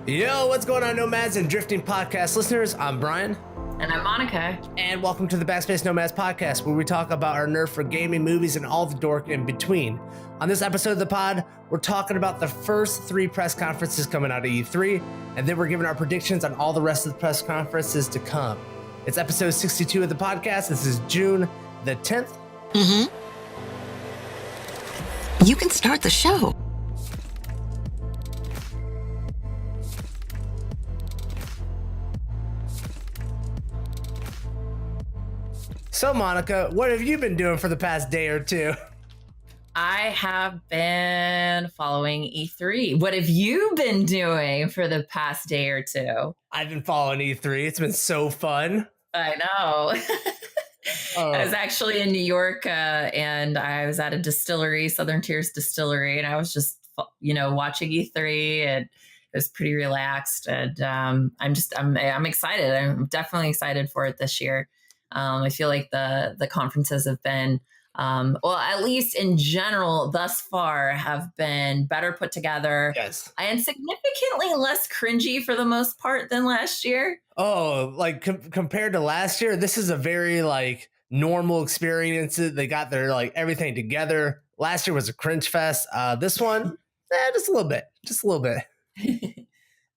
Yo, what's going on, Nomads and Drifting Podcast listeners? I'm Brian. And I'm Monica. And welcome to the Backspace Nomads podcast, where we talk about our nerve for gaming, movies, and all the dork in between. On this episode of the pod, we're talking about the first 3 press conferences coming out of E3, and then we're giving our predictions on all the rest of the press conferences to come. It's episode 62 of the podcast. This is June the 10th. You can start the show. So, Monica, what have you been doing for the past day or two? I have been following E3. What have you been doing for the past day or two? I've been following E3. It's been so fun. I know. I was actually in New York and I was at a distillery, Southern Tier's Distillery, and I was just, watching E3, and it was pretty relaxed. And I'm excited. I'm definitely excited for it this year. I feel like the conferences have been, at least in general, thus far, have been better put together. Yes. And significantly less cringy for the most part than last year. Oh, like compared to last year, this is a very normal experience. They got their everything together. Last year was a cringe fest. This one, just a little bit.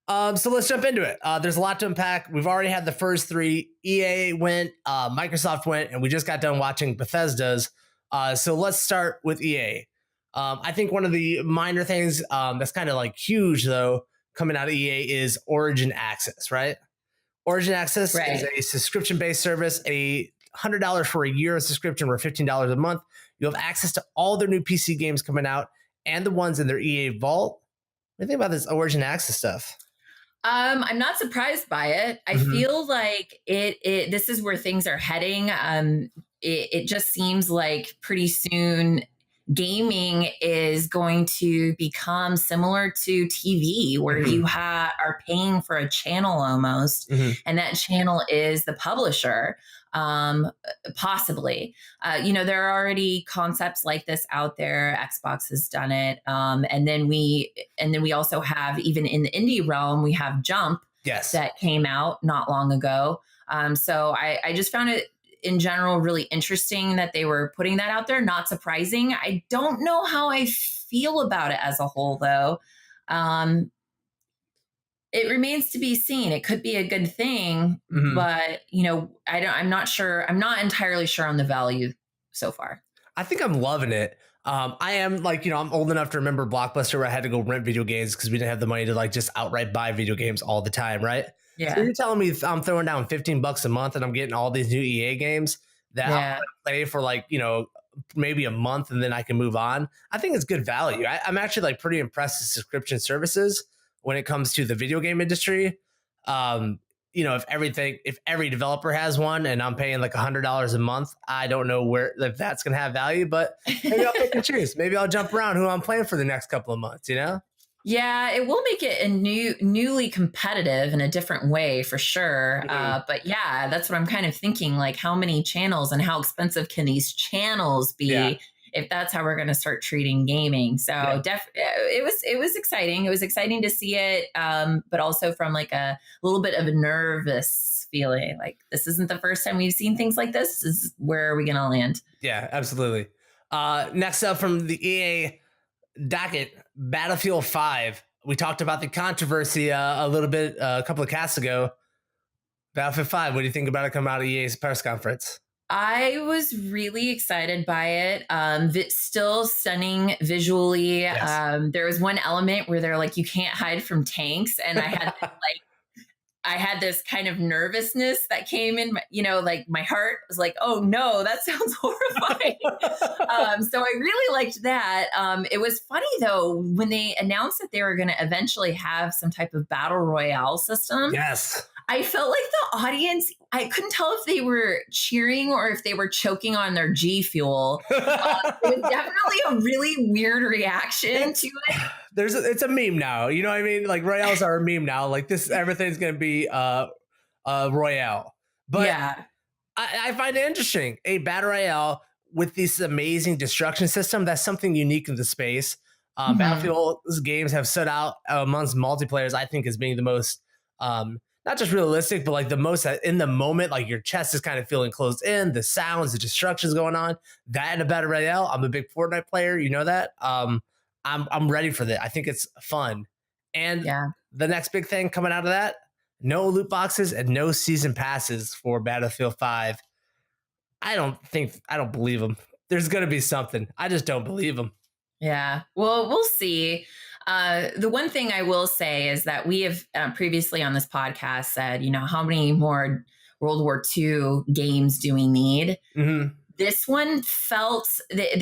So let's jump into it. There's a lot to unpack. We've already had the first 3. EA went, Microsoft went, and we just got done watching Bethesda's. So let's start with EA. I think one of the minor things that's kind of huge, though, coming out of EA is Origin Access, right? Origin Access is a subscription-based service, $100 for a year of subscription or $15 a month. You have access to all their new PC games coming out and the ones in their EA Vault. What do you think about this Origin Access stuff? I'm not surprised by it. I feel like this is where things are heading. It just seems like pretty soon gaming is going to become similar to TV, where you are paying for a channel almost, and that channel is the publisher. Possibly, there are already concepts like this out there. Xbox has done it. And then we also have, even in the indie realm, we have Jump that came out not long ago. So I just found it in general really interesting that they were putting that out there. Not surprising. I don't know how I feel about it as a whole, though. It remains to be seen. It could be a good thing, but I'm not sure. I'm not entirely sure on the value so far. I think I'm loving it. I am I'm old enough to remember Blockbuster, where I had to go rent video games because we didn't have the money to just outright buy video games all the time, right? Yeah. So you're telling me I'm throwing down $15 a month and I'm getting all these new EA games that I'll play for maybe a month and then I can move on. I think it's good value. I'm actually pretty impressed with subscription services when it comes to the video game industry. If every developer has one and I'm paying $100 a month, I don't know if that's going to have value, but maybe I'll pick and choose. Maybe I'll jump around who I'm playing for the next couple of months, Yeah, it will make it newly competitive in a different way for sure. But yeah, that's what I'm kind of thinking. How many channels and how expensive can these channels be if that's how we're going to start treating gaming? So it was exciting. It was exciting to see it, but also from a little bit of a nervous feeling. This isn't the first time we've seen things like this. This is where are we going to land? Yeah, absolutely. Next up from the EA docket, Battlefield 5. We talked about the controversy a little bit a couple of casts ago. Battlefield 5, what do you think about it coming out of EA's press conference? I was really excited by it. It's still stunning visually. Yes. There was one element where they're you can't hide from tanks, and I had this kind of nervousness that came in, my heart was oh no, that sounds horrifying. So I really liked that. It was funny though, when they announced that they were going to eventually have some type of battle royale system. Yes. I felt like the audience, I couldn't tell if they were cheering or if they were choking on their G Fuel. It was definitely a really weird reaction to it. It's a meme now. You know what I mean? Royales are a meme now. Everything's going to be Royale. But yeah. I find it interesting. A battle royale with this amazing destruction system, that's something unique in the space. Battlefield's games have stood out amongst multiplayers, I think, as being the most, not just realistic, but like the most in the moment, like your chest is kind of feeling closed in, the sounds, the destruction's going on. That and a Battle Royale. I'm a big Fortnite player, you know that. I'm ready for that. I think it's fun. And the next big thing coming out of that, no loot boxes and no season passes for Battlefield 5. I don't believe them. There's going to be something. I just don't believe them. Yeah. Well, we'll see. The one thing I will say is that we have previously on this podcast said, how many more World War II games do we need? Mm-hmm. This one felt they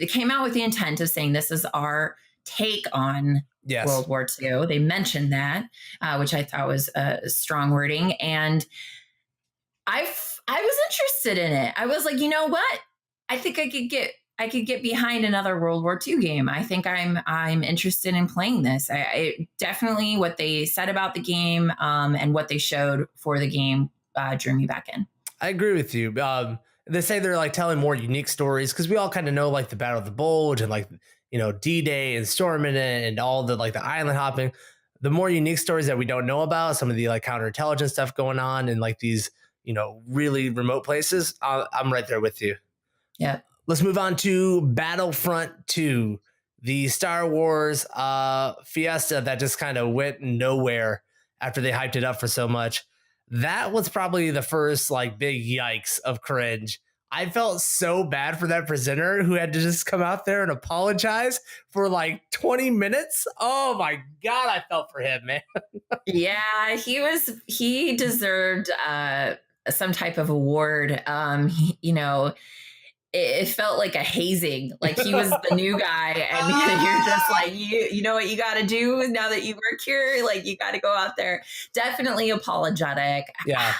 came out with the intent of saying this is our take on World War II. They mentioned that, which I thought was strong wording, and I was interested in it. I was like, you know what? I think I could get behind another World War II game. I think I'm interested in playing this. I definitely what they said about the game and what they showed for the game drew me back in. I agree with you. They say they're like telling more unique stories because we all kind of know like the Battle of the Bulge and like D-Day and storming it and all the like the island hopping. The more unique stories that we don't know about, some of the like counterintelligence stuff going on in like these really remote places. I'm right there with you. Yeah. Let's move on to Battlefront 2, the Star Wars fiesta that just kind of went nowhere after they hyped it up for so much. That was probably the first like big yikes of cringe. I felt so bad for that presenter who had to just come out there and apologize for like 20 minutes. Oh my God, I felt for him, man. Yeah, he deserved some type of award. It felt like a hazing, like he was the new guy and you're just like, you know what you got to do now that you work here, like you got to go out there. Definitely apologetic. Yeah.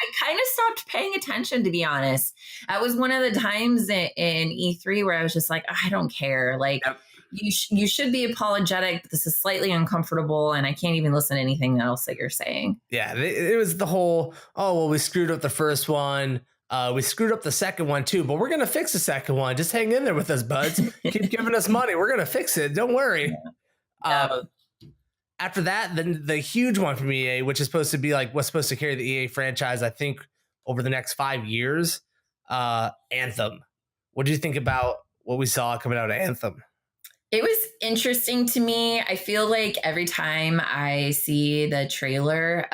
I kind of stopped paying attention, to be honest. That was one of the times in E3 where I was just like, I don't care. Like you should be apologetic, but this is slightly uncomfortable and I can't even listen to anything else that you're saying. Yeah. It was the whole, we screwed up the first one. We screwed up the second one too, but we're going to fix the second one. Just hang in there with us, buds. Keep giving us money. We're going to fix it. Don't worry. Yeah. After that, then the huge one from EA, which is supposed to be like what's supposed to carry the EA franchise, I think, over the next 5 years, Anthem. What do you think about what we saw coming out of Anthem? It was interesting to me. I feel like every time I see the trailer,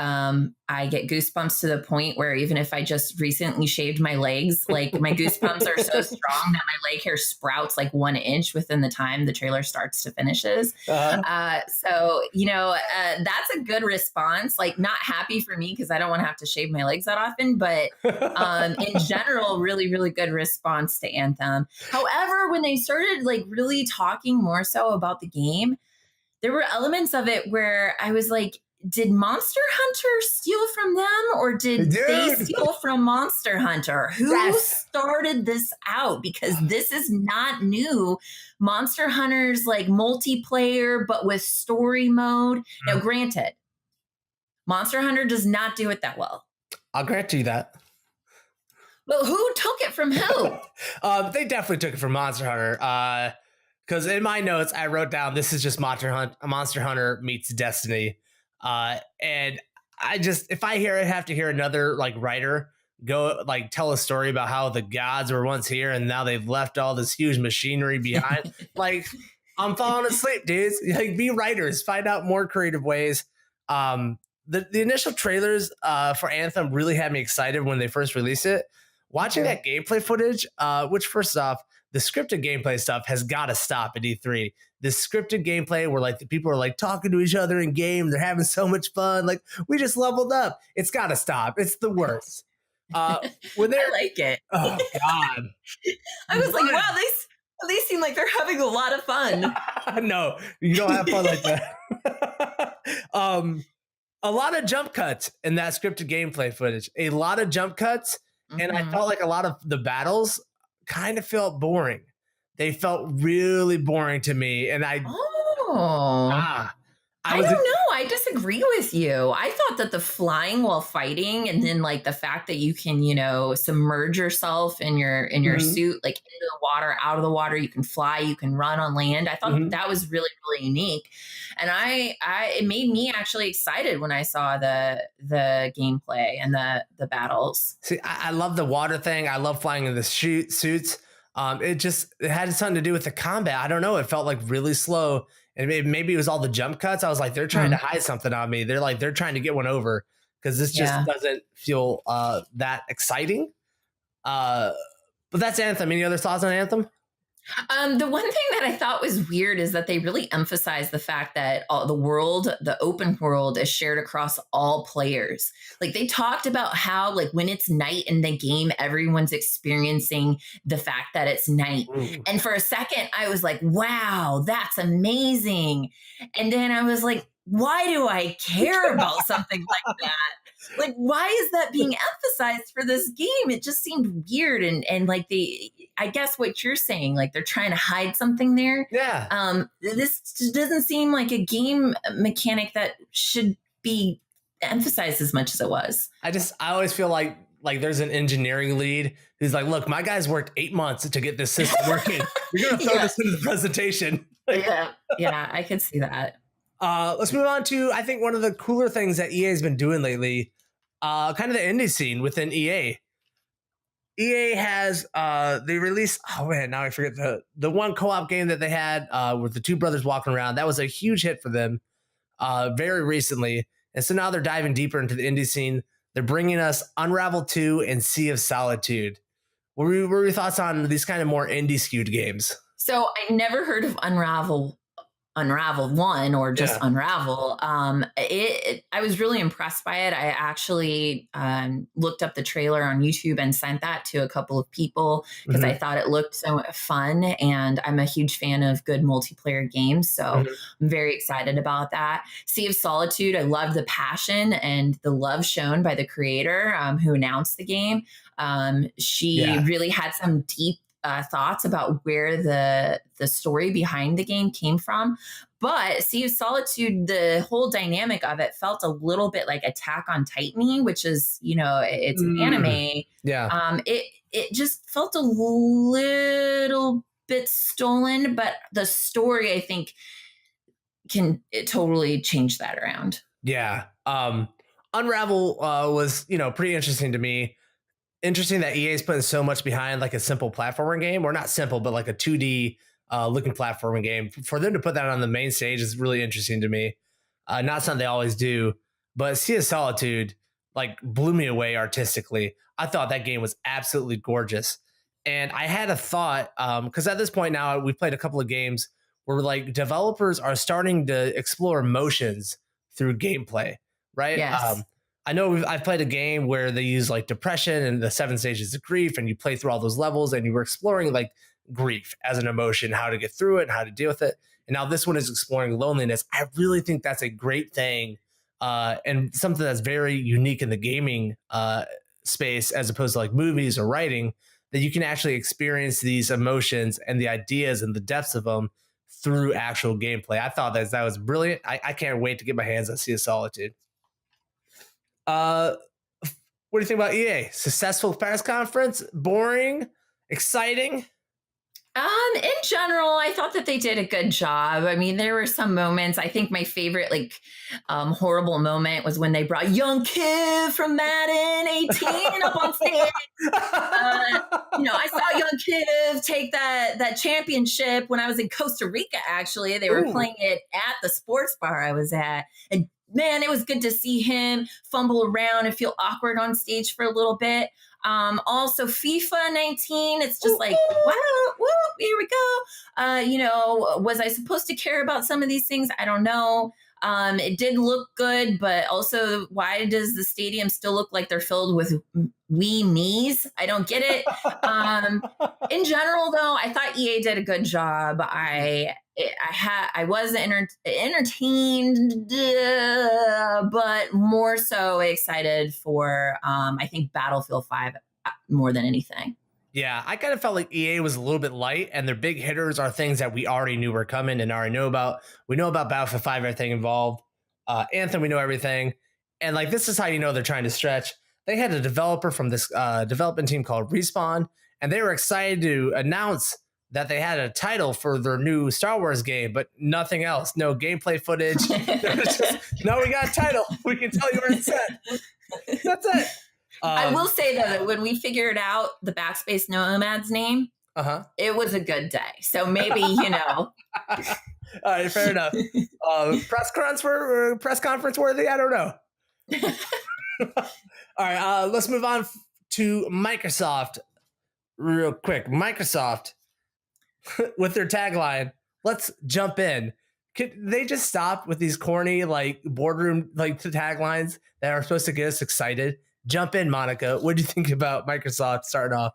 I get goosebumps to the point where even if I just recently shaved my legs, like my goosebumps are so strong that my leg hair sprouts like 1 inch within the time the trailer starts to finishes. So, that's a good response. Like not happy for me because I don't want to have to shave my legs that often, but in general, really, really good response to Anthem. However, when they started like really talking more so about the game, there were elements of it where I was like, did Monster Hunter steal from them or did they steal from Monster Hunter? Who started this out? Because this is not new. Monster Hunter's like multiplayer, but with story mode. Now, granted, Monster Hunter does not do it that well. I'll grant you that. But who took it from who? They definitely took it from Monster Hunter. Because in my notes, I wrote down, this is just Monster Hunter meets Destiny. And I just, if I have to hear another like writer go like tell a story about how the gods were once here and now they've left all this huge machinery behind, like I'm falling asleep, dudes. Like be writers, find out more creative ways. The initial trailers for Anthem really had me excited when they first released it. Watching that gameplay footage, which first off, the scripted gameplay stuff has got to stop at E3. This scripted gameplay where like the people are like talking to each other in game, they're having so much fun. Like we just leveled up. It's got to stop. It's the worst. When I like it. Oh God. I was like, wow, they seem like they're having a lot of fun. No, you don't have fun like that. A lot of jump cuts in that scripted gameplay footage. A lot of jump cuts, and I felt like a lot of the battles kind of felt boring. They felt really boring to me, and I don't know. I disagree with you. I thought that the flying while fighting, and then like the fact that you can, submerge yourself in your Mhm. suit, like into the water, out of the water, you can fly, you can run on land. I thought Mhm. that was really, really unique. And it made me actually excited when I saw the gameplay and the battles. See, I love the water thing. I love flying in the suits. It had something to do with the combat. I don't know. It felt like really slow, and maybe it was all the jump cuts. I was like, they're trying to Mm, hide something on me. They're trying to get one over because this just yeah. doesn't feel that exciting. Uh, but that's Anthem. Any other thoughts on Anthem? The one thing that I thought was weird is that they really emphasized the fact that the open world, is shared across all players. Like they talked about how, like, when it's night in the game, everyone's experiencing the fact that it's night. Ooh. And for a second, I was like, wow, that's amazing. And then I was like, why do I care about something like that? Like, why is that being emphasized for this game? It just seemed weird. And like I guess what you're saying, like they're trying to hide something there. Yeah, This doesn't seem like a game mechanic that should be emphasized as much as it was. I always feel like there's an engineering lead who's like, look, my guys worked 8 months to get this system working. You're gonna throw Yeah. this into the presentation. Like, Yeah. Yeah, I could see that. let's move on to I think one of the cooler things that EA has been doing lately, kind of the indie scene within EA. EA has they released, oh man, now I forget the one co-op game that they had with the two brothers walking around. That was a huge hit for them very recently, and so now they're diving deeper into the indie scene. They're bringing us Unravel 2 and Sea of Solitude. What were your thoughts on these kind of more indie skewed games? So I never heard of Unravel 1 or just Yeah. Unravel. I was really impressed by it. I actually looked up the trailer on YouTube and sent that to a couple of people because Mhm. I thought it looked so fun, and I'm a huge fan of good multiplayer games, so Mhm. I'm very excited about that. Sea of Solitude, I love the passion and the love shown by the creator who announced the game. She Yeah. really had some deep thoughts about where the story behind the game came from. But Sea of Solitude, the whole dynamic of it felt a little bit like Attack on Titan, which is, it's an Mm. anime. Yeah. It just felt a little bit stolen, but the story, I think, can it totally change that around. Yeah. Unravel was, pretty interesting to me. Interesting that EA is putting so much behind like a simple platforming game, or not simple, but like a 2D looking platforming game. For them to put that on the main stage is really interesting to me. Not something they always do, but Sea of Solitude like blew me away artistically. I thought that game was absolutely gorgeous. And I had a thought, because at this point now we've played a couple of games where like developers are starting to explore emotions through gameplay, right? Yes. I know I've played a game where they use like depression and the 7 stages of grief, and you play through all those levels, and you were exploring like grief as an emotion, how to get through it, and how to deal with it. And now this one is exploring loneliness. I really think that's a great thing, and something that's very unique in the gaming space, as opposed to like movies or writing, that you can actually experience these emotions and the ideas and the depths of them through actual gameplay. I thought that was brilliant. I can't wait to get my hands on Sea of Solitude. Uh, what do you think about EA? Successful press conference? Boring? Exciting? In general, I thought that they did a good job. I mean, there were some moments. I think my favorite, like, horrible moment was when they brought young Kiv from Madden 18 up on stage. I saw young Kiv take that championship when I was in Costa Rica. Actually, they were Ooh. playing it at the sports bar I was at, and man, it was good to see him fumble around and feel awkward on stage for a little bit. Also FIFA 19, it's just like, wow, woo, here we go. Was I supposed to care about some of these things? I don't know. It did look good, but also, why does the stadium still look like they're filled with wee me's? I don't get it. In general, though, I thought EA did a good job. I was entertained, but more so excited for I think Battlefield 5 more than anything. Yeah, I kind of felt like EA was a little bit light, and their big hitters are things that we already knew were coming and already know about. We know about Battlefield 5, everything involved. Anthem, we know everything. And like, this is how you know they're trying to stretch. They had a developer from this development team called Respawn, and they were excited to announce that they had a title for their new Star Wars game, but nothing else. No gameplay footage. No, we got a title. We can tell you where it's set. That's it. I will say, though, that when we figured out the Backspace Nomads name, it was a good day. So maybe, All right, fair enough. Press conference worthy? I don't know. All right, let's move on to Microsoft real quick. Microsoft, with their tagline, let's jump in. Could they just stop with these corny, like, boardroom, like, taglines that are supposed to get us excited? Jump in, Monica. What do you think about Microsoft starting off?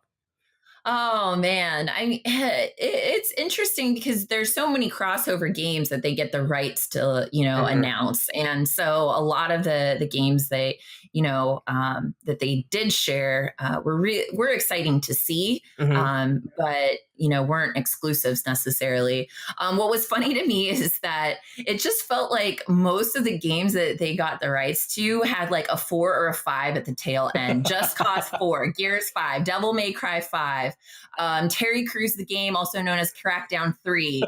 Oh man, I mean, it's interesting because there's so many crossover games that they get the rights to, announce, and so a lot of the games they, that they did share were exciting to see, but weren't exclusives necessarily. What was funny to me is that it just felt like most of the games that they got the rights to had like a 4 or a 5 at the tail end. Just Cause 4, Gears 5, Devil May Cry 5, Terry Crews the game, also known as Crackdown 3,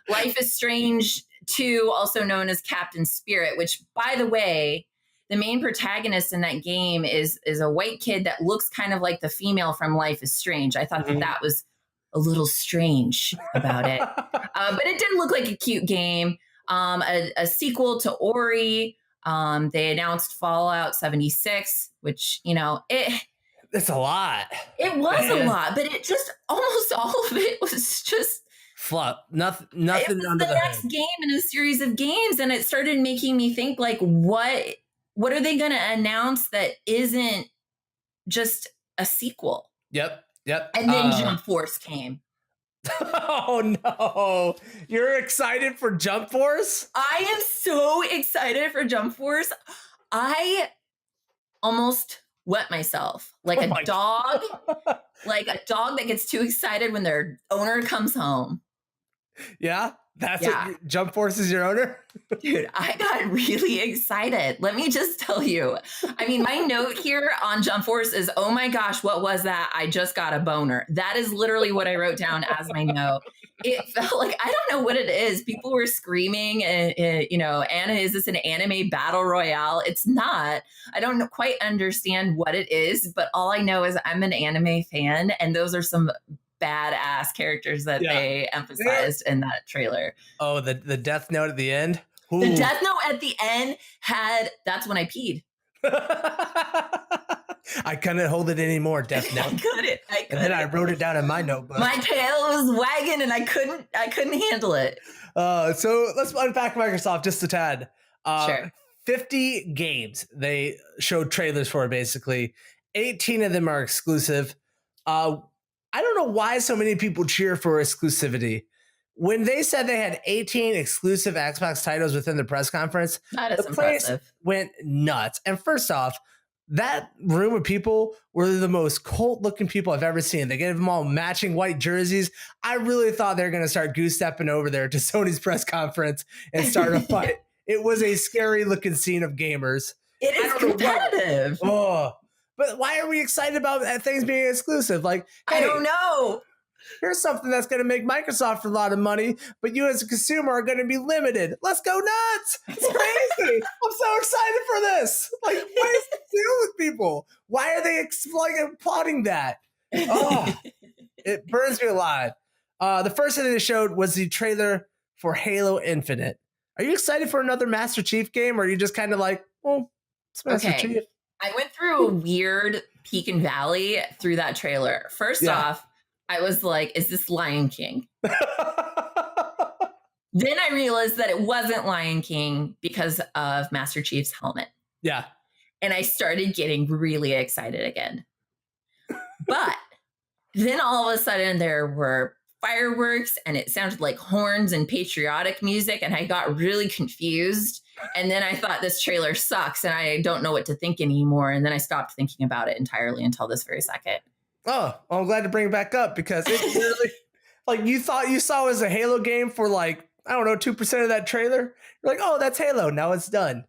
Life is Strange 2, also known as Captain Spirit, which, by the way, the main protagonist in that game is a white kid that looks kind of like the female from Life is Strange. I thought that was a little strange about it. But it did look like a cute game. A sequel to Ori. They announced Fallout 76, which, it's a lot. It was a lot, but it just, almost all of it was just fluff. Nothing it was under the next game in a series of games. And it started making me think, like, what are they going to announce that isn't just a sequel? Yep. And then Jump Force came. Oh no! You're excited for Jump Force? I am so excited for Jump Force. I almost wet myself like a dog, like a dog that gets too excited when their owner comes home. Yeah? What Jump Force is your owner? Dude, I got really excited. Let me just tell you. I mean, my note here on Jump Force is, oh my gosh, what was that? I just got a boner. That is literally what I wrote down as my note. It felt like, I don't know what it is. People were screaming, Anna, is this an anime battle royale? It's not. I don't quite understand what it is, but all I know is I'm an anime fan, and those are some badass characters that they emphasized in that trailer. Oh, the death note at the end? Ooh. The death note at the end that's when I peed. I couldn't hold it anymore, death note. I couldn't. And then I wrote it down in my notebook. My tail was wagging and I couldn't handle it. So let's unpack Microsoft just a tad. Sure. 50 games they showed trailers for, basically. 18 of them are exclusive. I don't know why so many people cheer for exclusivity. When they said they had 18 exclusive Xbox titles within the press conference, that is the place went nuts. And first off, that room of people were the most cult-looking people I've ever seen. They gave them all matching white jerseys. I really thought they were going to start goose-stepping over there to Sony's press conference and start a fight. It was a scary-looking scene of gamers. It is competitive. But why are we excited about things being exclusive? Like, hey, I don't know. Here's something that's going to make Microsoft a lot of money, but you as a consumer are going to be limited. Let's go nuts. It's crazy. I'm so excited for this. Like, what is the deal with people? Why are they applauding that? Oh, it burns me alive. The first thing they showed was the trailer for Halo Infinite. Are you excited for another Master Chief game, or are you just kind of like, well, it's Master Chief? I went through a weird peak and valley through that trailer. First off, I was like, is this Lion King? Then I realized that it wasn't Lion King because of Master Chief's helmet. Yeah. And I started getting really excited again. But then all of a sudden there were fireworks and it sounded like horns and patriotic music. And I got really confused. And then I thought, this trailer sucks and I don't know what to think anymore. And then I stopped thinking about it entirely until this very second. Oh, well, I'm glad to bring it back up because it really, like, you thought you saw it as a Halo game for like I don't know, 2% of that trailer. You're like, oh, that's Halo. Now it's done.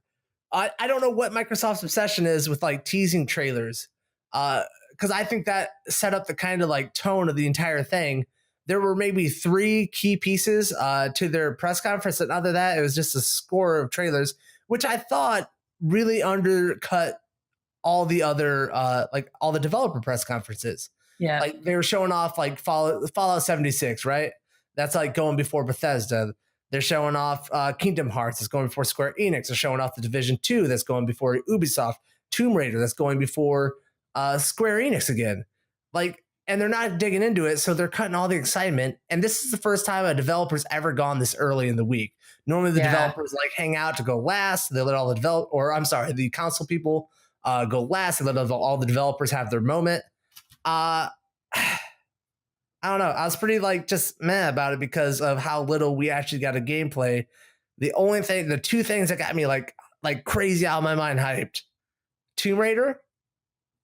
I don't know what Microsoft's obsession is with like teasing trailers. Because I think that set up the kind of like tone of the entire thing. There were maybe 3 key pieces to their press conference, and other than that, it was just a score of trailers, which I thought really undercut all the other like all the developer press conferences. Yeah. Like they were showing off like Fallout 76, right? That's like going before Bethesda. They're showing off Kingdom Hearts that's going before Square Enix. They're showing off the Division 2 that's going before Ubisoft. Tomb Raider that's going before Square Enix again. Like, and they're not digging into it, so they're cutting all the excitement. And this is the first time a developer's ever gone this early in the week. Normally the developers like hang out to go last. They let all the console people go last. They let all the developers have their moment. I don't know. I was pretty like just mad about it because of how little we actually got a gameplay. The 2 things that got me like crazy out of my mind hyped. Tomb Raider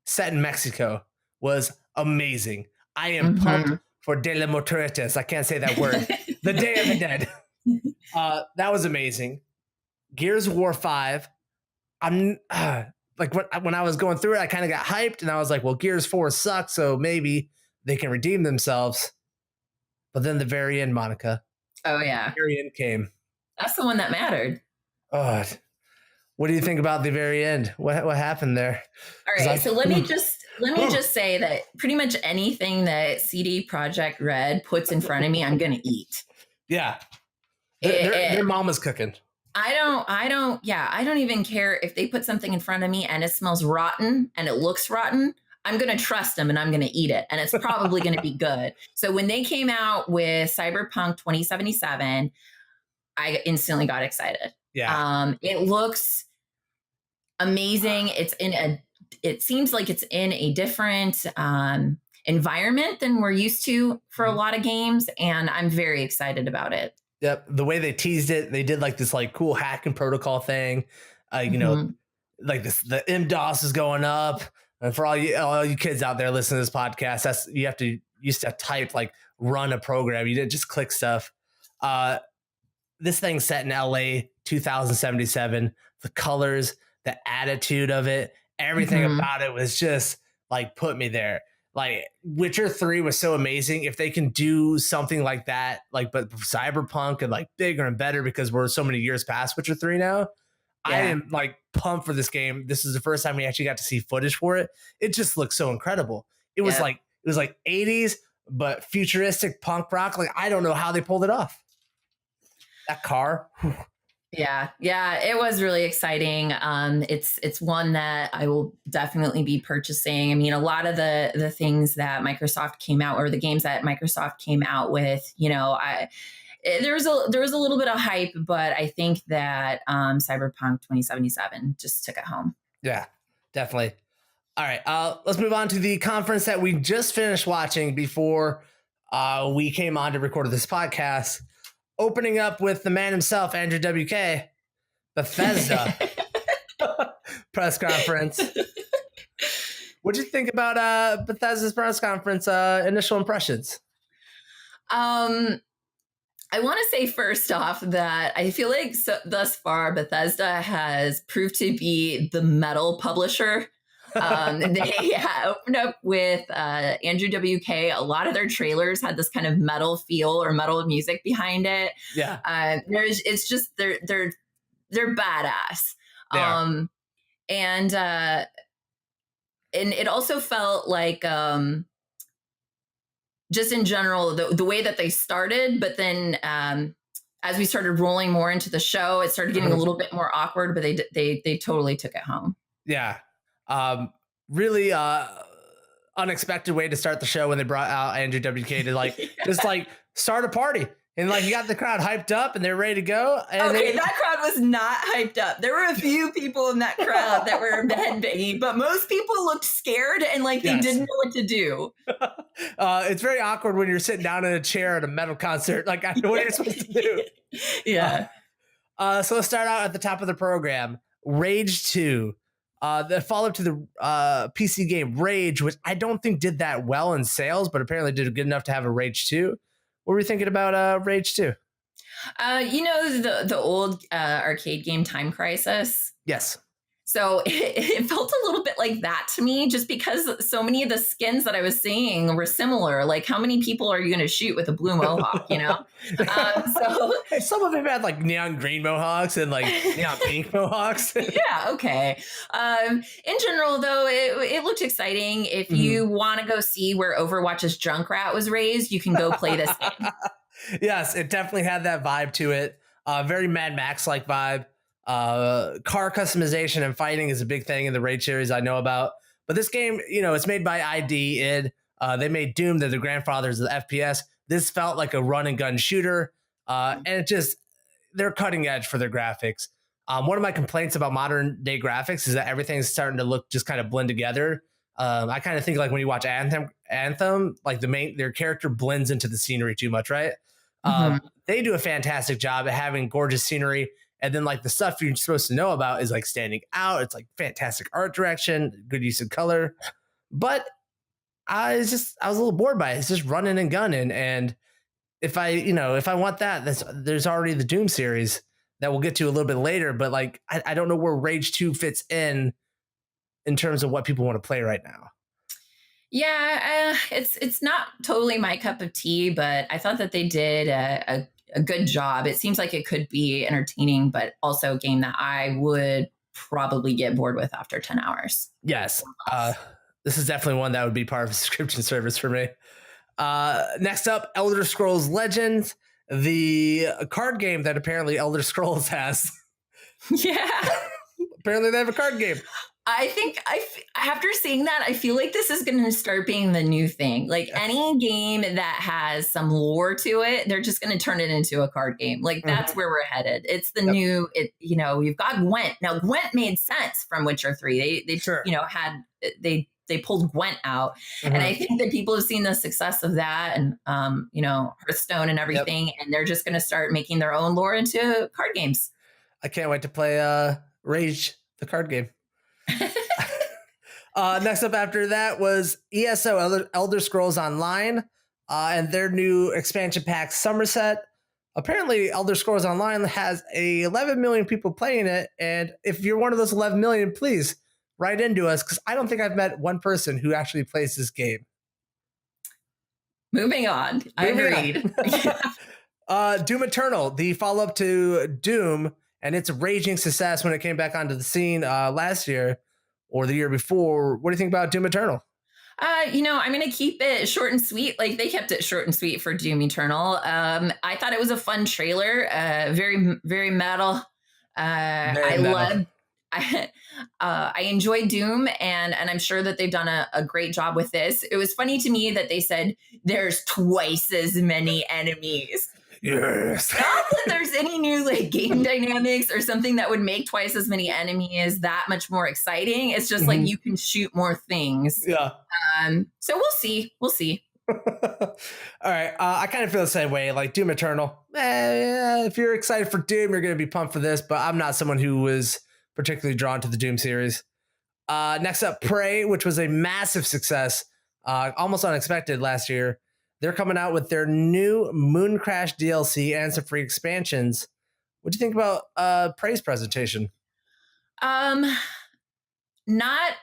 set in Mexico was amazing. I am pumped for De la Muertes. I can't say that word. The Day of the Dead. That was amazing. Gears of War 5. I'm like when I was going through it, I kind of got hyped and I was like, well, Gears 4 sucks, so maybe they can redeem themselves. But then the very end, Monica. Oh yeah. The very end came. That's the one that mattered. Oh, what do you think about the very end? What happened there? All right, so let me just say that pretty much anything that CD Projekt Red puts in front of me, I'm gonna eat. Yeah, their mama's cooking. I don't even care if they put something in front of me and it smells rotten and it looks rotten. I'm going to trust them and I'm going to eat it. And it's probably going to be good. So when they came out with Cyberpunk 2077, I instantly got excited. Yeah. It looks amazing. It seems like it's in a different environment than we're used to for a lot of games. And I'm very excited about it. Yep. The way they teased it, they did like this like cool hacking protocol thing. You know, like the MDOS is going up. And for all you kids out there listening to this podcast, you used to type like run a program. You didn't just click stuff. This thing's set in LA 2077. The colors, the attitude of it, everything about it was just like put me there. Like Witcher 3 was so amazing. If they can do something like that, like but Cyberpunk and like bigger and better because we're so many years past Witcher 3 now. Yeah. I am like pumped for this game. This is the first time we actually got to see footage for it. It just looks so incredible. It was like 80s, but futuristic punk rock. Like I don't know how they pulled it off. That car. Yeah, it was really exciting. It's one that I will definitely be purchasing. I mean, a lot of the things that Microsoft came out, or the games that Microsoft came out with, you know, there was a little bit of hype, but I think that Cyberpunk 2077 just took it home. Yeah, definitely. All right, let's move on to the conference that we just finished watching before we came on to record this podcast. Opening up with the man himself, Andrew WK, Bethesda press conference. What did you think about Bethesda's press conference? Initial impressions. I want to say first off that I feel like thus far Bethesda has proved to be the metal publisher. They opened up with Andrew WK. A lot of their trailers had this kind of metal feel or metal music behind it. Yeah, it's just they're badass. And it also felt like just in general the way that they started, but then as we started rolling more into the show, it started getting a little bit more awkward. But they totally took it home. Yeah. Really unexpected way to start the show when they brought out Andrew WK to like just like start a party and like you got the crowd hyped up and they're ready to go. And that crowd was not hyped up. There were a few people in that crowd that were headbanging, but most people looked scared and like they didn't know what to do. It's very awkward when you're sitting down in a chair at a metal concert. Like I know what you're supposed to do. Yeah. So let's start out at the top of the program. Rage 2. The follow-up to the PC game Rage, which I don't think did that well in sales, but apparently did good enough to have a Rage 2. What were you thinking about Rage 2? The old arcade game Time Crisis. Yes. So it felt a little bit like that to me, just because so many of the skins that I was seeing were similar. Like, how many people are you going to shoot with a blue mohawk? So some of them had like neon green mohawks and like neon pink mohawks. Yeah, okay. In general, though, it looked exciting. If you want to go see where Overwatch's Junkrat was raised, you can go play this game. Yes, it definitely had that vibe to it. Very Mad Max like vibe. Car customization and fighting is a big thing in the Raid series I know about. But this game, it's made by id. They made Doom. They're the grandfathers of the FPS. This felt like a run and gun shooter. And they're cutting edge for their graphics. One of my complaints about modern day graphics is that everything's starting to look just kind of blend together. I kind of think like when you watch Anthem, like their character blends into the scenery too much, right? They do a fantastic job at having gorgeous scenery. And then like the stuff you're supposed to know about is like standing out. It's like fantastic art direction, good use of color. But I was a little bored by it. It's just running and gunning. And if I want that, there's already the Doom series that we'll get to a little bit later. But like, I don't know where Rage 2 fits in terms of what people want to play right now. Yeah, it's not totally my cup of tea, but I thought that they did a good job. It seems like it could be entertaining, but also a game that I would probably get bored with after 10 hours. Yes. This is definitely one that would be part of a subscription service for me. Next up, Elder Scrolls Legends, the card game that apparently Elder Scrolls has. Yeah. Apparently they have a card game. I think after seeing that, I feel like this is going to start being the new thing. Like any game that has some lore to it, they're just going to turn it into a card game. Like that's where we're headed. It's the new, you've got Gwent. Now Gwent made sense from Witcher 3. They sure. They pulled Gwent out. And I think that people have seen the success of that and, Hearthstone and everything. And they're just going to start making their own lore into card games. I can't wait to play Rage, the card game. Next up after that was ESO, Elder Scrolls Online, and their new expansion pack, Somerset. Apparently, Elder Scrolls Online has 11 million people playing it, and if you're one of those 11 million, please write into us, because I don't think I've met one person who actually plays this game. Moving on. I agreed. Doom Eternal, the follow-up to Doom, and its raging success when it came back onto the scene last year or the year before. What do you think about Doom Eternal? I'm going to keep it short and sweet. Like they kept it short and sweet for Doom Eternal. I thought it was a fun trailer. Very, very metal. I enjoyed Doom and I'm sure that they've done a great job with this. It was funny to me that they said there's twice as many enemies. Yes. Not that there's any new game dynamics or something that would make twice as many enemies that much more exciting. It's just like you can shoot more things. Yeah. So we'll see. All right. I kind of feel the same way. Like Doom Eternal. If you're excited for Doom, you're going to be pumped for this. But I'm not someone who was particularly drawn to the Doom series. Next up, Prey, which was a massive success, almost unexpected last year. They're coming out with their new Moon Crash DLC and some free expansions. What do you think about Prey's presentation? Not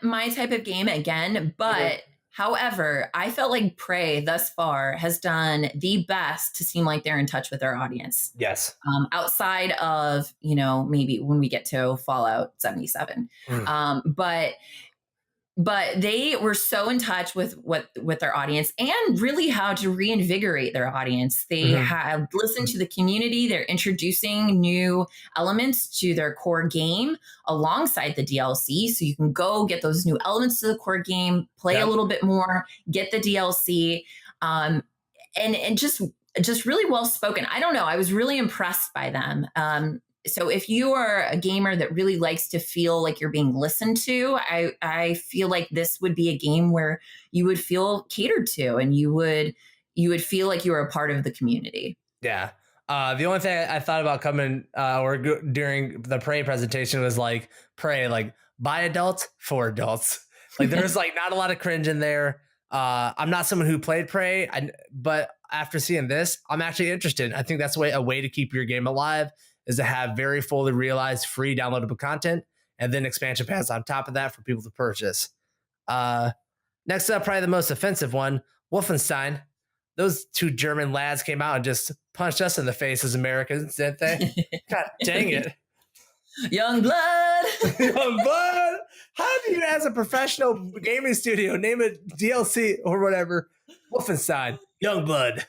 my type of game again, but however, I felt like Prey thus far has done the best to seem like they're in touch with their audience. Yes. Outside of, maybe when we get to Fallout 77. But they were so in touch with their audience and really how to reinvigorate their audience. They have listened to the community. They're introducing new elements to their core game alongside the DLC. So you can go get those new elements to the core game, play a little bit more, get the DLC, and just really well spoken. I don't know. I was really impressed by them. So if you are a gamer that really likes to feel like you're being listened to, I feel like this would be a game where you would feel catered to and you would feel like you were a part of the community. Yeah. The only thing I thought about coming during the Prey presentation was like Prey, like by adults for adults. Like there's like not a lot of cringe in there. I'm not someone who played Prey, but after seeing this, I'm actually interested. I think that's a way to keep your game alive is to have very fully realized free downloadable content and then expansion packs on top of that for people to purchase. Next up, probably the most offensive one, Wolfenstein. Those two German lads came out and just punched us in the face as Americans, didn't they? God dang it. Young blood. Young blood. How do you, as a professional gaming studio, name it DLC or whatever? Wolfenstein, Young blood.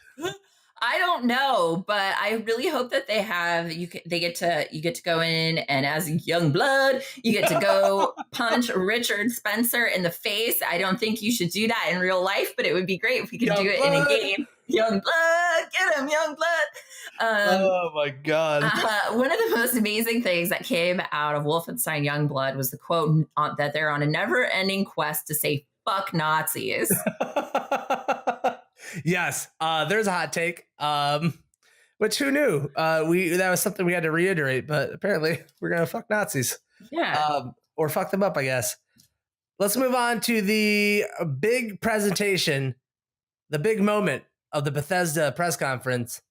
I don't know, but I really hope that you get to go in, and as young blood, you get to go punch Richard Spencer in the face. I don't think you should do that in real life, but it would be great if we could do it in a game. Young blood, get him, young blood. Oh my God. One of the most amazing things that came out of Wolfenstein Youngblood was the quote that they're on a never-ending quest to say "fuck Nazis." Yes, there's a hot take. Which who knew? That was something we had to reiterate, but apparently we're gonna fuck Nazis. Yeah. Or fuck them up, I guess. Let's move on to the big presentation, the big moment of the Bethesda press conference.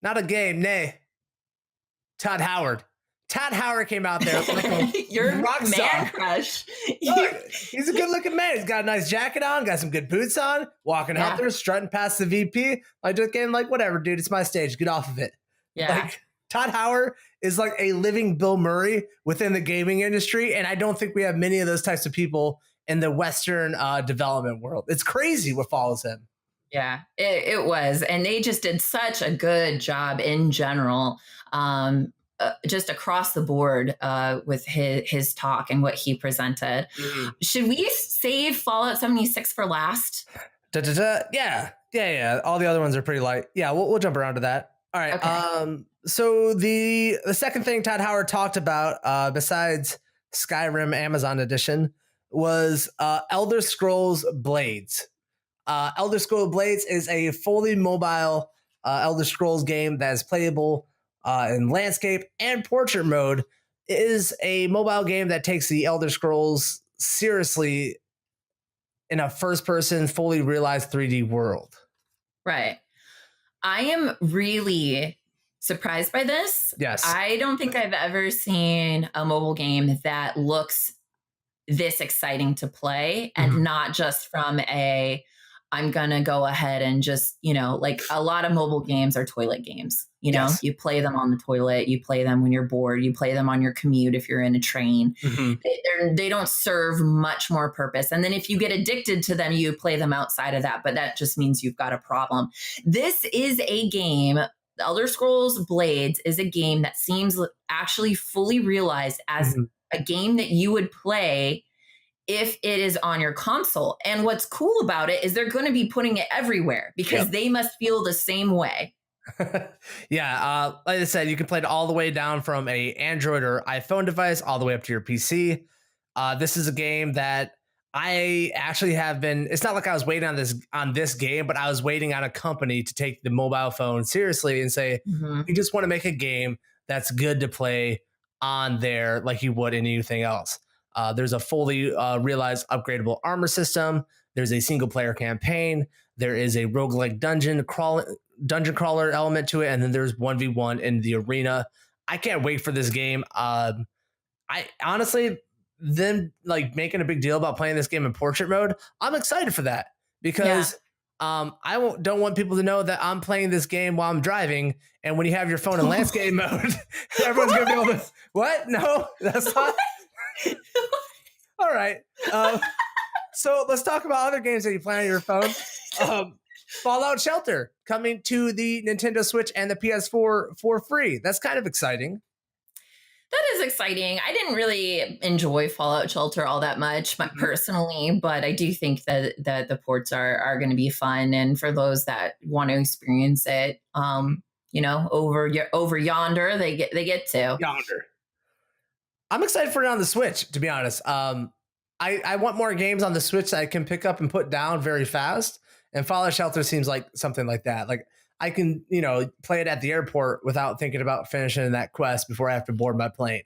Not a game, nay. Todd Howard. Todd Howard came out there like a Your rock man star. crush. Look, he's a good-looking man. He's got a nice jacket on, got some good boots on, walking out there, strutting past the VP. Like, just getting like, whatever, dude, it's my stage. Get off of it. Yeah. Like, Todd Howard is like a living Bill Murray within the gaming industry, and I don't think we have many of those types of people in the Western development world. It's crazy what follows him. Yeah, it was. And they just did such a good job in general. Just across the board with his talk and what he presented. Mm-hmm. Should we save Fallout 76 for last? Yeah. All the other ones are pretty light. Yeah, we'll jump around to that. All right. Okay. So the second thing Todd Howard talked about, besides Skyrim Amazon Edition, was Elder Scrolls Blades. Elder Scrolls Blades is a fully mobile Elder Scrolls game that is playable in landscape and portrait mode. It is a mobile game that takes the Elder Scrolls seriously in a first-person, fully realized 3D world. Right. I am really surprised by this. Yes. I don't think I've ever seen a mobile game that looks this exciting to play, and not just from I'm going to go ahead and just, like a lot of mobile games are toilet games. Yes. You play them on the toilet, you play them when you're bored, you play them on your commute if you're in a train. Mm-hmm. They don't serve much more purpose. And then if you get addicted to them, you play them outside of that, but that just means you've got a problem. This is a game, The Elder Scrolls Blades is a game that seems actually fully realized as a game that you would play if it is on your console. And what's cool about it is they're going to be putting it everywhere because they must feel the same way. Yeah, like I said, you can play it all the way down from a Android or iPhone device all the way up to your PC. This is a game that I actually have been. It's not like I was waiting on this game, but I was waiting on a company to take the mobile phone seriously and say, we just want to make a game that's good to play on there like you would anything else. There's a fully realized upgradable armor system. There's a single player campaign. There is a roguelike dungeon crawler element to it. And then there's 1v1 in the arena. I can't wait for this game. I honestly, them like making a big deal about playing this game in portrait mode, I'm excited for that because don't want people to know that I'm playing this game while I'm driving. And when you have your phone in landscape mode, everyone's going to be able to, what? No, that's not. All right. So let's talk about other games that you play on your phone. Fallout Shelter coming to the Nintendo Switch and the PS4 for free. That's kind of exciting. That is exciting. I didn't really enjoy Fallout Shelter all that much personally, but I do think that the ports are going to be fun. And for those that want to experience it, over yonder, they get to. Yonder. I'm excited for it on the Switch, to be honest. I want more games on the Switch that I can pick up and put down very fast. And Fallout Shelter seems like something like that. Like I can, play it at the airport without thinking about finishing that quest before I have to board my plane.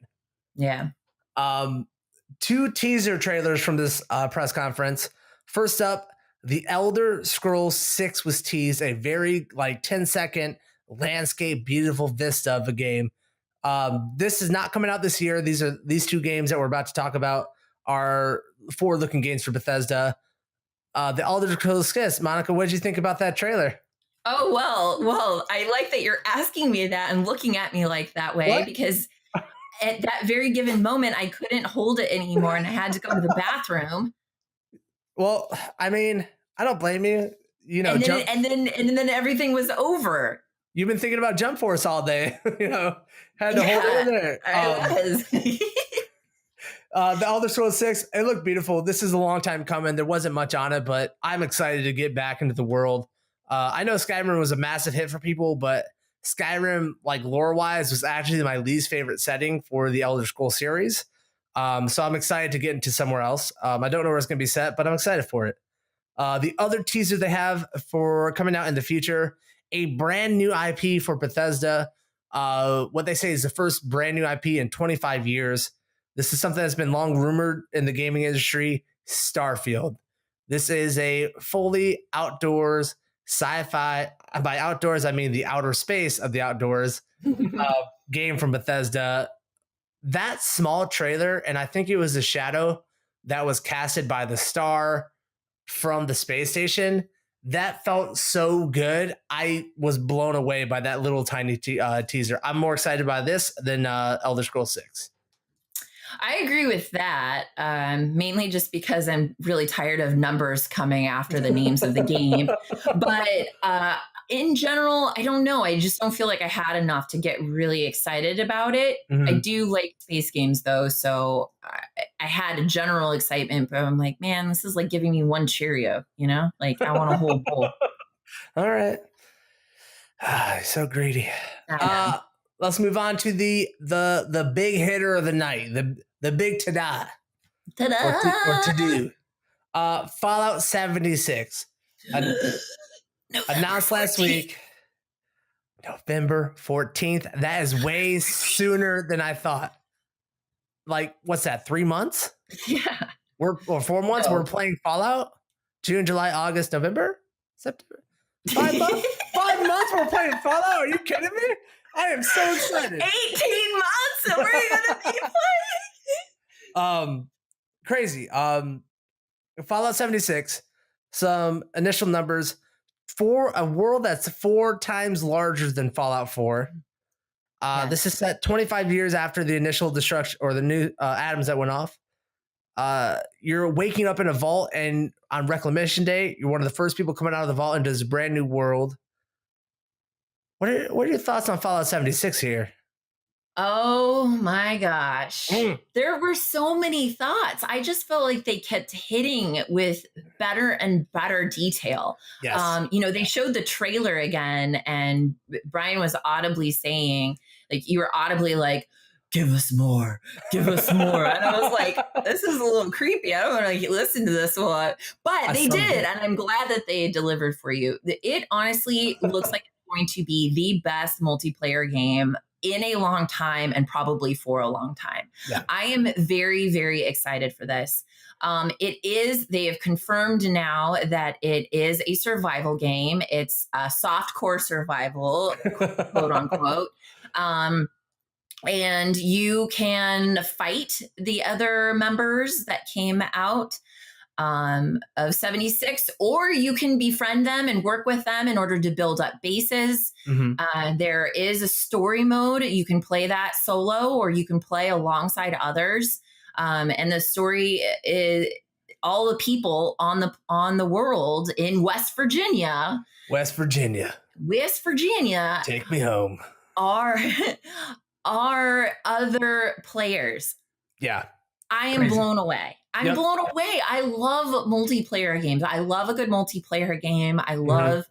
Yeah. 2 teaser trailers from this press conference. First up, The Elder Scrolls 6 was teased, a very like 10-second landscape, beautiful vista of a game. This is not coming out this year. These two games that we're about to talk about are forward-looking games for Bethesda. The Elder Scrolls 6. Monica, what did you think about that trailer? Oh, well, I like that you're asking me that and looking at me like that way because at that very given moment, I couldn't hold it anymore and I had to go to the bathroom. Well, I mean, I don't blame you. You know, and then everything was over. You've been thinking about Jump Force all day. You know, had to hold it in there. I was. The Elder Scrolls 6, it looked beautiful. This is a long time coming. There wasn't much on it, but I'm excited to get back into the world. I know Skyrim was a massive hit for people, but Skyrim, like lore-wise, was actually my least favorite setting for the Elder Scrolls series. So I'm excited to get into somewhere else. I don't know where it's going to be set, but I'm excited for it. The other teaser they have for coming out in the future, a brand new IP for Bethesda. What they say is the first brand new IP in 25 years. This is something that's been long rumored in the gaming industry, Starfield. This is a fully outdoors sci-fi. By outdoors, I mean the outer space of the outdoors game from Bethesda. That small trailer, and I think it was a shadow that was casted by the star from the space station, that felt so good. I was blown away by that little tiny teaser. I'm more excited by this than Elder Scrolls 6. I agree with that, mainly just because I'm really tired of numbers coming after the names of the game. But in general, I don't know. I just don't feel like I had enough to get really excited about it. Mm-hmm. I do like space games, though. So I had a general excitement, but I'm like, man, this is like giving me one Cheerio, you know? Like, I want a whole bowl. All right. So greedy. Let's move on to the big hitter of the night, the big ta-da. Ta-da! Or to-do. Fallout 76. Announced last week, November 14th. That is way sooner than I thought. Like, what's that, 3 months? Yeah. Or 4 months? We're playing Fallout? June, July, August, November? September? 5 months? 5 months we're playing Fallout? Are you kidding me? I am so excited. 18 months and we're going to be playing. Crazy. Fallout 76, some initial numbers for a world that's 4 times larger than Fallout 4. Yes. This is set 25 years after the initial destruction or the new atoms that went off. You're waking up in a vault, and on Reclamation Day, you're one of the first people coming out of the vault into this brand new world. What are your thoughts on Fallout 76 here? Oh my gosh. There were so many thoughts. I just felt like they kept hitting with better and better detail. Yes. They showed the trailer again, and Brian was audibly saying, like, you were audibly like, give us more. And I was like, this is a little creepy. I don't want to listen to this a lot. But they did, and I'm glad that they delivered for you. It honestly looks like it's going to be the best multiplayer game in a long time, and probably for a long time. Yeah. I am very, very excited for this. They have confirmed now that it is a survival game. It's a softcore survival, quote unquote. And you can fight the other members that came out of 76, or you can befriend them and work with them in order to build up bases. Mm-hmm. There is a story mode. You can play that solo, or you can play alongside others. And the story is all the people on the world in West Virginia. Take me home. Are other players. Yeah. I am blown away. Blown away. I love multiplayer games. I love a good multiplayer game. I love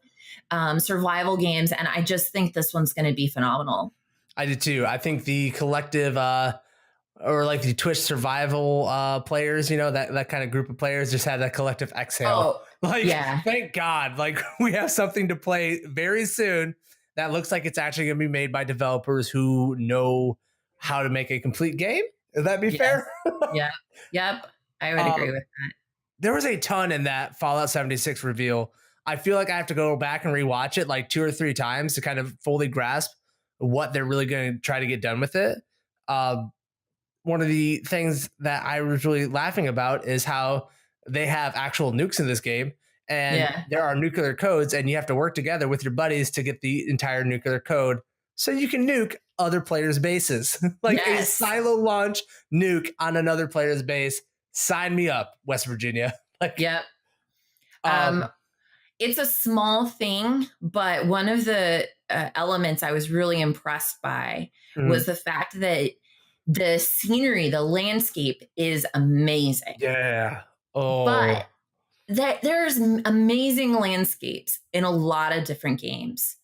survival games. And I just think this one's going to be phenomenal. I do too. I think the collective or like the Twitch survival players, that kind of group of players just had that collective exhale. Thank God. Like, we have something to play very soon that looks like it's actually going to be made by developers who know how to make a complete game. Would that be fair? Yeah. Yep. I would agree with that. there was a ton in that Fallout 76 reveal. I feel like I have to go back and rewatch it like 2 or 3 times to kind of fully grasp what they're really going to try to get done with it. One of the things that I was really laughing about is how they have actual nukes in this game, and there are nuclear codes, and you have to work together with your buddies to get the entire nuclear code so you can nuke other players' bases. Like a silo launch nuke on another player's base. Sign me up, West Virginia. Like, it's a small thing, but one of the elements I was really impressed by was the fact that the scenery, the landscape is amazing. Yeah. Oh. But that there's amazing landscapes in a lot of different games.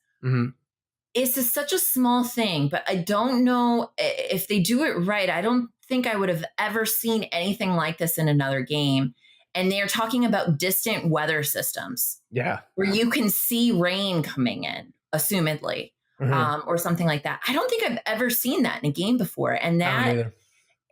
It's just such a small thing, but I don't know if they do it right. I don't think I would have ever seen anything like this in another game. And they're talking about distant weather systems. Yeah. Where you can see rain coming in, assumedly, or something like that. I don't think I've ever seen that in a game before. And that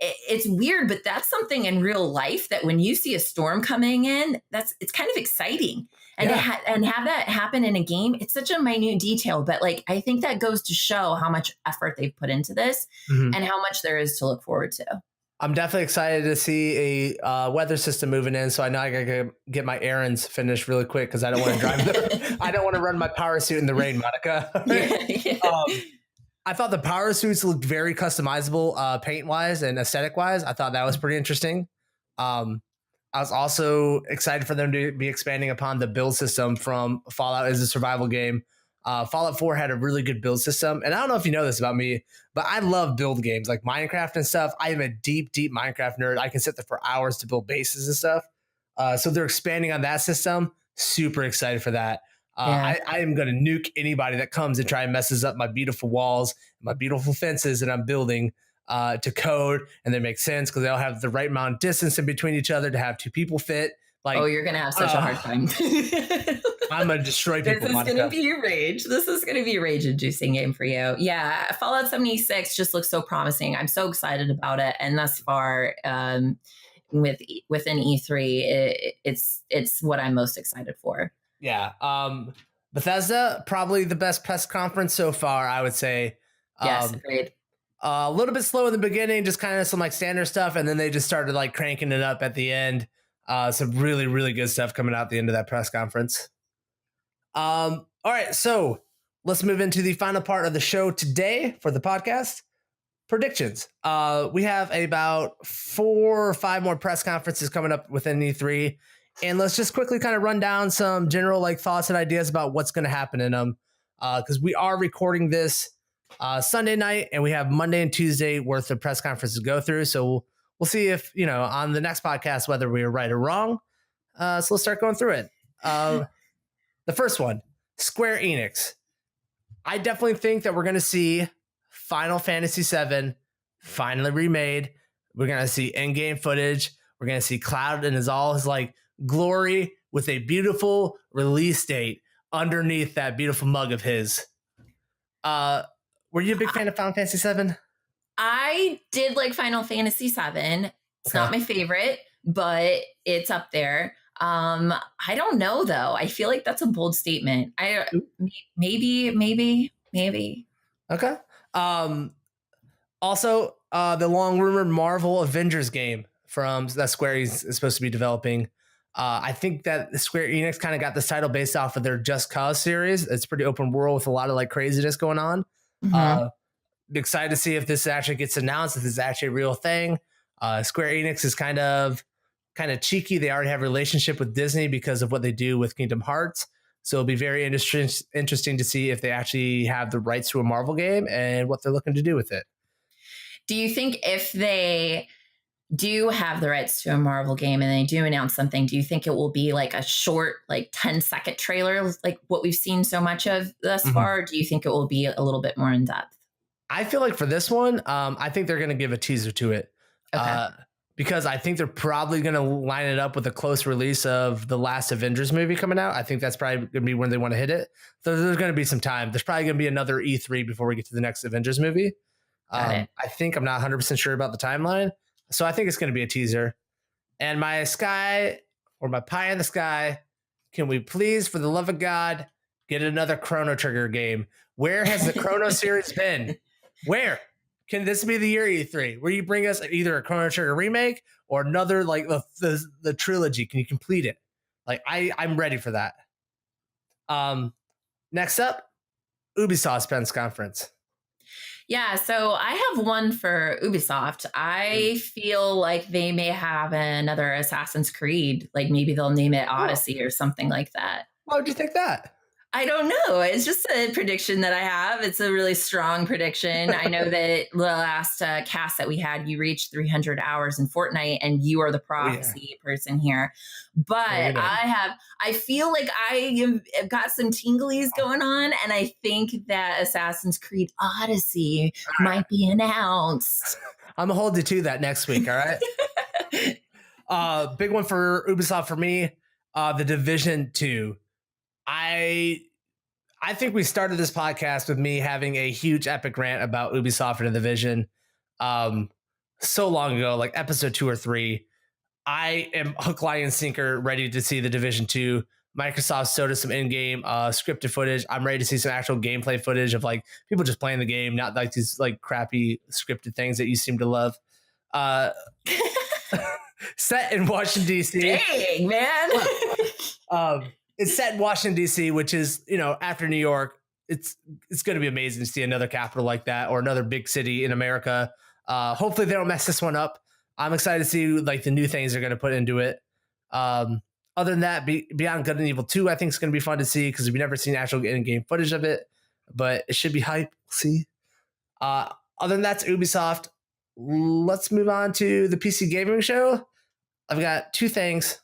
it's weird, but that's something in real life that when you see a storm coming in, it's kind of exciting. And and have that happen in a game, it's such a minute detail, but like I think that goes to show how much effort they've put into this and how much there is to look forward to. I'm definitely excited to see a weather system moving in, so I know I gotta get my errands finished really quick because I don't want to drive. I don't want to run my power suit in the rain, Monica. I thought the power suits looked very customizable, paint wise and aesthetic wise. I thought that was pretty interesting. I was also excited for them to be expanding upon the build system from Fallout as a survival game. Fallout 4 had a really good build system. And I don't know if you know this about me, but I love build games like Minecraft and stuff. I am a deep, deep Minecraft nerd. I can sit there for hours to build bases and stuff. So they're expanding on that system. Super excited for that. I am going to nuke anybody that comes and try and messes up my beautiful walls, my beautiful fences that I'm building to code, and they make sense because they'll have the right amount of distance in between each other to have 2 people fit. Like, you're going to have such a hard time. I'm going to destroy people. This is going to be rage. This is going to be a rage-inducing game for you. Yeah, Fallout 76 just looks so promising. I'm so excited about it. And thus far, within E3, it's what I'm most excited for. Yeah. Bethesda, probably the best press conference so far, I would say. Yes, agreed. A little bit slow in the beginning, just kind of some like standard stuff, and then they just started like cranking it up at the end. Some really, really good stuff coming out at the end of that press conference. All right, so let's move into the final part of the show today for the podcast. Predictions. We have about 4 or 5 more press conferences coming up within E3. And let's just quickly kind of run down some general like thoughts and ideas about what's going to happen in them. Because we are recording this Sunday night, and we have Monday and Tuesday worth of press conferences to go through. So we'll see if, on the next podcast, whether we are right or wrong. So let's start going through it. The first one, Square Enix. I definitely think that we're going to see Final Fantasy VII finally remade. We're going to see in-game footage. We're going to see Cloud in all his like glory with a beautiful release date underneath that beautiful mug of his. Were you a big fan of Final Fantasy VII? I did like Final Fantasy VII. It's not my favorite, but it's up there. I don't know though. I feel like that's a bold statement. Maybe. Okay. Also, the long rumored Marvel Avengers game from that Square is supposed to be developing. I think that Square Enix kind of got this title based off of their Just Cause series. It's pretty open world with a lot of like craziness going on. Excited to see if this actually gets announced, if this is actually a real thing. Square Enix is kind of cheeky. They already have a relationship with Disney because of what they do with Kingdom Hearts. So it'll be very interesting to see if they actually have the rights to a Marvel game and what they're looking to do with it. Do you think if they do have the rights to a Marvel game and they do announce something, do you think it will be like a short, like 10-second trailer, like what we've seen so much of thus far? Or do you think it will be a little bit more in depth? I feel like for this one, I think they're going to give a teaser to it. Okay. Because I think they're probably going to line it up with a close release of the last Avengers movie coming out. I think that's probably going to be when they want to hit it. So there's going to be some time. There's probably going to be another E3 before we get to the next Avengers movie. I think I'm not 100% sure about the timeline. So I think it's going to be a teaser. And my Sky or my pie in the sky, can we please, for the love of God, get another Chrono Trigger game? Where has the Chrono series been? Where? Can this be the year E3 where you bring us either a Chrono Trigger remake or another, like the trilogy? Can you complete it? Like I'm ready for that. Next up, Ubisoft's press conference. Yeah, so I have one for Ubisoft. I feel like they may have another Assassin's Creed, like maybe they'll name it Odyssey or something like that. Why would you think that? I don't know. It's just a prediction that I have. It's a really strong prediction. I know that the last cast that we had, you reached 300 hours in Fortnite, and you are the prophecy person here. But I feel like I have got some tinglies going on, and I think that Assassin's Creed Odyssey might be announced. I'm gonna hold you to that next week. All right. Big one for Ubisoft for me. The Division 2. I think we started this podcast with me having a huge epic rant about Ubisoft and the Division so long ago, like episode 2 or 3. I am hook, line, and sinker ready to see the Division 2. Microsoft showed us some in-game scripted footage. I'm ready to see some actual gameplay footage of like people just playing the game, not like these like crappy scripted things that you seem to love. Set in Washington, D.C. Dang, man. It's set in Washington, D.C., which is, after New York, it's going to be amazing to see another capital like that or another big city in America. Hopefully they don't mess this one up. I'm excited to see like the new things they're going to put into it. Other than that, Beyond Good and Evil 2, I think it's going to be fun to see because we've never seen actual in-game footage of it, but it should be hype. We'll see. Other than that's Ubisoft. Let's move on to the PC gaming show. I've got 2 things.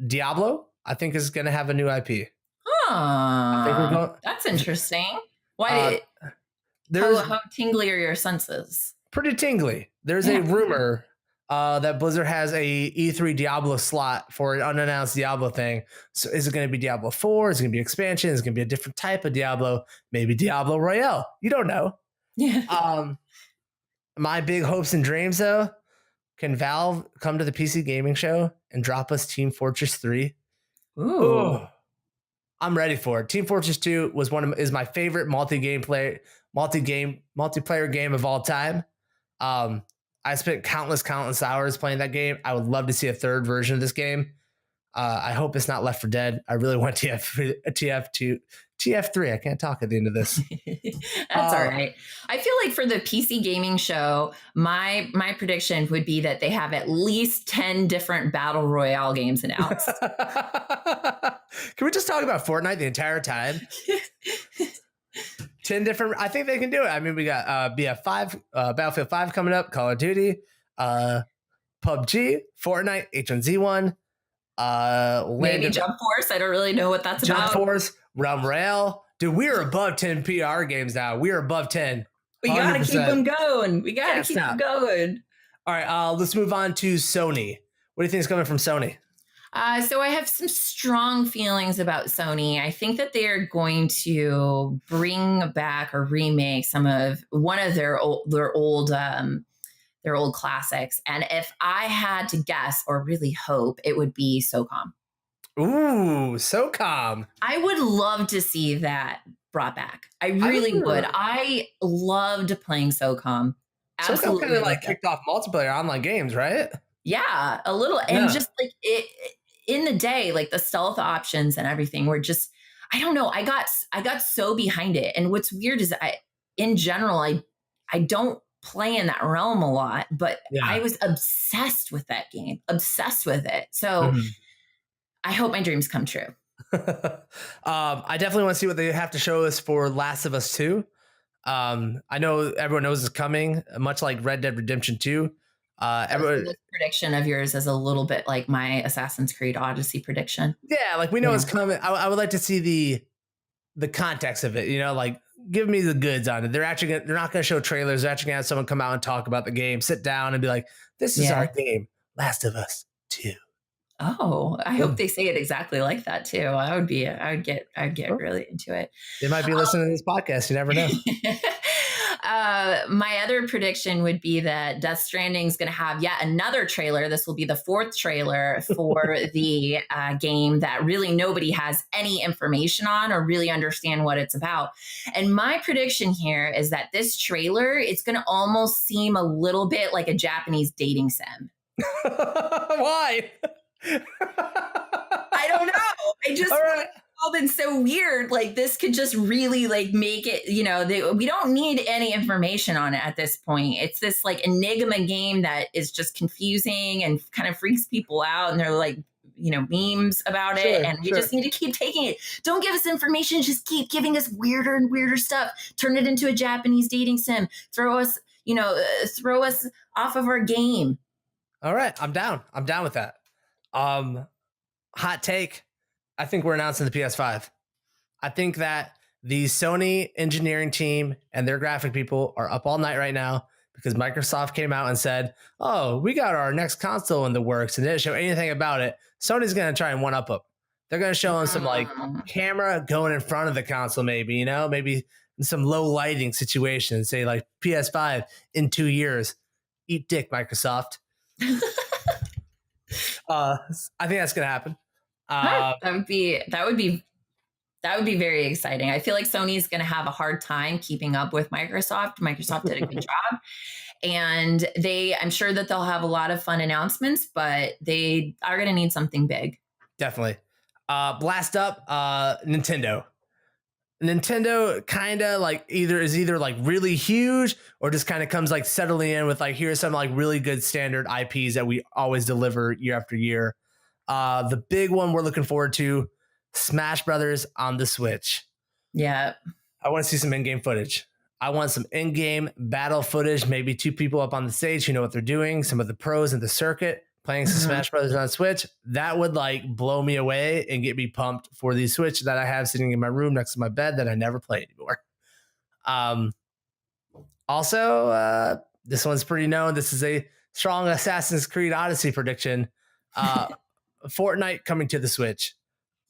Diablo, I think, is going to have a new IP. I think we're going. That's interesting. Why how tingly are your senses? Pretty tingly. There's a rumor that Blizzard has a E3 Diablo slot for an unannounced Diablo thing. So is it going to be Diablo 4? Is it going to be expansion? Is it going to be a different type of Diablo? Maybe Diablo Royale. You don't know. Yeah. My big hopes and dreams, though, can Valve come to the PC gaming show and drop us Team Fortress 3? Ooh. I'm ready for it. Team Fortress 2 is my favorite multiplayer game of all time. I spent countless hours playing that game. I would love to see a third version of this game. I hope it's not Left 4 Dead. I really want TF3. I can't talk at the end of this. That's all right. I feel like for the PC gaming show, my prediction would be that they have at least 10 different battle royale games announced. Can we just talk about Fortnite the entire time? 10 different. I think they can do it. I mean, we got BF5, Battlefield 5 coming up, Call of Duty, PUBG, Fortnite, H1Z1. Maybe Jump Force. I don't really know what that's about. Jump Force, Realm Rail. Dude, we are above 10 PR games now. We are above 10. We got to keep them going. We got to keep them going. All right, let's move on to Sony. What do you think is coming from Sony? So I have some strong feelings about Sony. I think that they are going to bring back or remake one of their old classics. And if I had to guess or really hope, it would be SOCOM. Ooh, SOCOM. I would love to see that brought back. I really would. I loved playing SOCOM. Absolutely. SOCOM kind of like kicked off multiplayer online games, right? Yeah, a little. And just like it in the day, like the stealth options and everything were just, I don't know. I got so behind it. And what's weird is in general, I don't play in that realm a lot, but I was obsessed with that game, obsessed with it. So I hope my dreams come true. I definitely want to see what they have to show us for Last of Us 2. I know everyone knows it's coming, much like Red Dead Redemption 2. This prediction of yours is a little bit like my Assassin's Creed Odyssey prediction. Yeah, like we know it's coming. I would like to see the context of it, like give me the goods on it. They're not going to show trailers. They're actually going to have someone come out and talk about the game, sit down and be like, this is our game, Last of Us 2. Oh, I hope they say it exactly like that too. I'd get really into it. They might be listening to this podcast. You never know. my other prediction would be that Death Stranding is going to have yet another trailer. This will be the 4th trailer for the game that really nobody has any information on or really understand what it's about. And my prediction here is that this trailer, it's going to almost seem a little bit like a Japanese dating sim. Why? I don't know. I just all been so weird. Like this could just really like make it, we don't need any information on it at this point. It's this like enigma game that is just confusing and kind of freaks people out. And they're like, memes about it. And we just need to keep taking it. Don't give us information. Just keep giving us weirder and weirder stuff. Turn it into a Japanese dating sim. Throw us off of our game. All right. I'm down with that. Hot take. I think we're announcing the PS5. I think that the Sony engineering team and their graphic people are up all night right now because Microsoft came out and said, oh, we got our next console in the works and didn't show anything about it. Sony's going to try and one-up them. They're going to show them some like camera going in front of the console, maybe, maybe in some low lighting situations, say like PS5 in 2 years. Eat dick, Microsoft. I think that's going to happen. That would be very exciting. I feel like Sony's going to have a hard time keeping up with Microsoft. Microsoft did a good job, and I'm sure that they'll have a lot of fun announcements, but they are going to need something big. Definitely. Blast up, Nintendo. Nintendo kind of like either like really huge or just kind of comes like settling in with like, here's some like really good standard IPs that we always deliver year after year. The big one we're looking forward to, Smash Brothers on the Switch. Yeah. I want to see some in-game footage. I want some in-game battle footage, maybe 2 people up on the stage who know what they're doing, some of the pros in the circuit playing some Smash Brothers on Switch. That would like blow me away and get me pumped for the Switch that I have sitting in my room next to my bed that I never play anymore. Also, this one's pretty known. This is a strong Assassin's Creed Odyssey prediction. Fortnite coming to the Switch.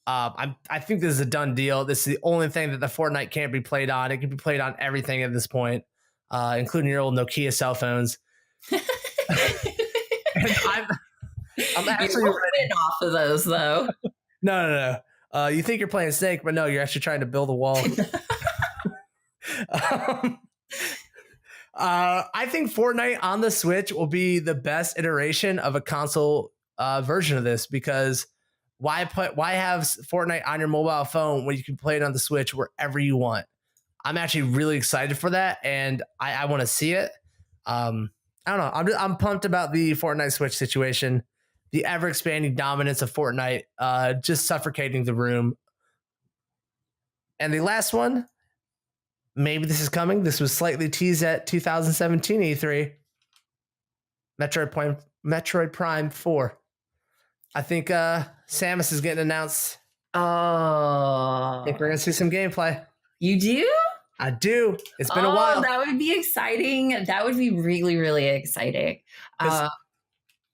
I think this is a done deal. This is the only thing that the Fortnite can't be played on. It can be played on everything at this point, including your old Nokia cell phones. I'm actually ready off of those though. No. You think you're playing Snake, but no, you're actually trying to build a wall. I think Fortnite on the Switch will be the best iteration of a console version of this, because why have Fortnite on your mobile phone when you can play it on the Switch wherever you want? I'm actually really excited for that, and I want to see it. I don't know. I'm pumped about the Fortnite Switch situation, the ever expanding dominance of Fortnite, just suffocating the room. And the last one, maybe this is coming. This was slightly teased at 2017 E3. Metroid Prime 4. I think Samus is getting announced. Oh, I think we're gonna see some gameplay. You do? I do. It's been a while. That would be exciting. That would be really, really exciting.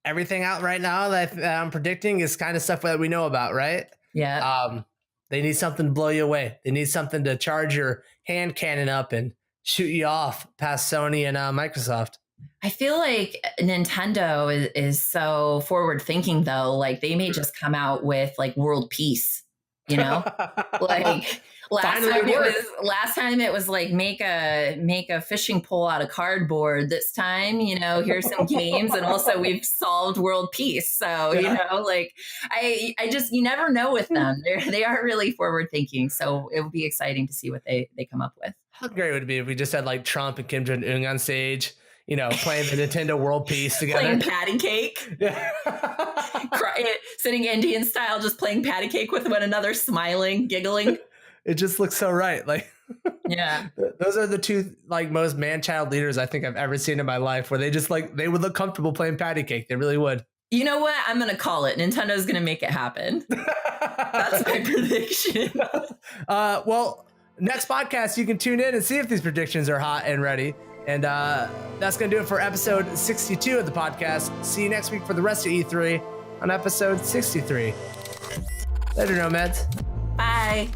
Everything out right now that I'm predicting is kind of stuff that we know about, right? Yeah. They need something to blow you away. They need something to charge your hand cannon up and shoot you off past Sony and Microsoft. I feel like Nintendo is so forward thinking though. Like they may just come out with like world peace, like last time it was like make a fishing pole out of cardboard. This time, here's some games, and also we've solved world peace. So, like I just, you never know with them. They are really forward thinking. So it would be exciting to see what they come up with. How great would it be if we just had like Trump and Kim Jong-un on stage, playing the Nintendo World Peace together. Playing patty cake. Yeah. Sitting Indian style, just playing patty cake with one another, smiling, giggling. It just looks so right. Like, yeah. Those are the two like most man-child leaders I think I've ever seen in my life, where they just like, they would look comfortable playing patty cake. They really would. You know what? I'm going to call it. Nintendo's going to make it happen. That's my prediction. Well, next podcast, you can tune in and see if these predictions are hot and ready. And that's going to do it for episode 62 of the podcast. See you next week for the rest of E3 on episode 63. Later, Nomads. Bye.